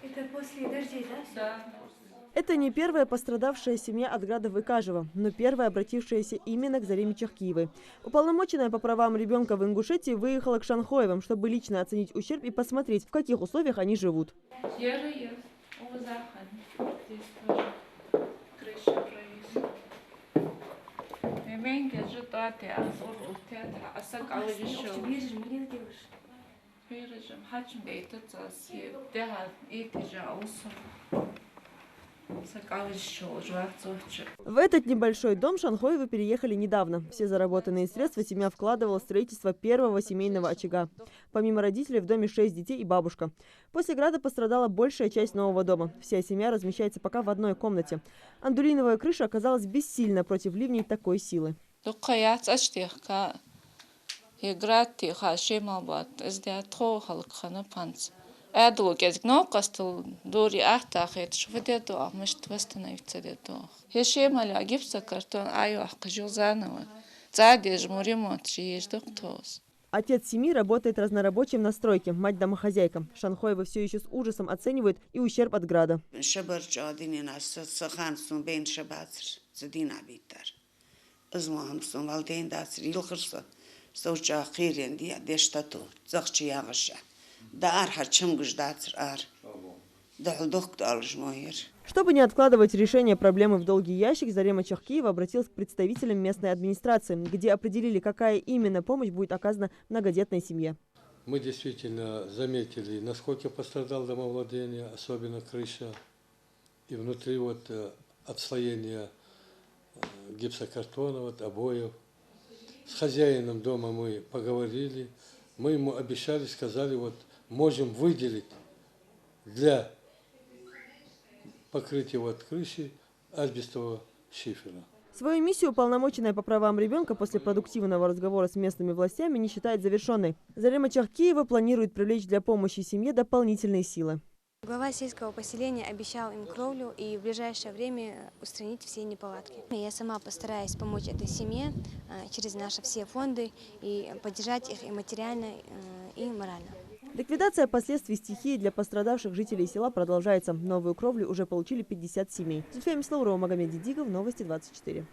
Это после дождей, да? Да. Это не первая пострадавшая семья от града в Икажево, но первая, обратившаяся именно к Зареме Чахкиевой. Уполномоченная по правам ребенка в Ингушетии выехала к Шанхоевым, чтобы лично оценить ущерб и посмотреть, в каких условиях они живут. В этот небольшой дом Шанхоевы переехали недавно. Все заработанные средства семья вкладывала в строительство первого семейного очага. Помимо родителей в доме 6 детей и бабушка. После града пострадала большая часть нового дома. Вся семья размещается пока в одной комнате. Андулиновая крыша оказалась бессильна против ливней такой силы. Отец семьи работает разнорабочим на стройке, мать домохозяйка. Шанхоева все еще с ужасом оценивает и ущерб от града. Чтобы не откладывать решение проблемы в долгий ящик, Зарема Чахкиева обратилась к представителям местной администрации, где определили, какая именно помощь будет оказана многодетной семье. Мы действительно заметили, насколько пострадало домовладение, особенно крыша. И внутри отслоение гипсокартона, обоев. С хозяином дома мы поговорили. Мы ему обещали, сказали, можем выделить для покрытия крыши асбестового шифера. Свою миссию уполномоченная по правам ребенка после продуктивного разговора с местными властями не считает завершенной. Зарема Чахкиева планирует привлечь для помощи семье дополнительные силы. Глава сельского поселения обещал им кровлю и в ближайшее время устранить все неполадки. Я сама постараюсь помочь этой семье через наши все фонды и поддержать их и материально, и морально. Ликвидация последствий стихии для пострадавших жителей села продолжается. Новую кровлю уже получили 50 семей. Зульфия Мислаурова, Магомед Дидигов, Новости 24.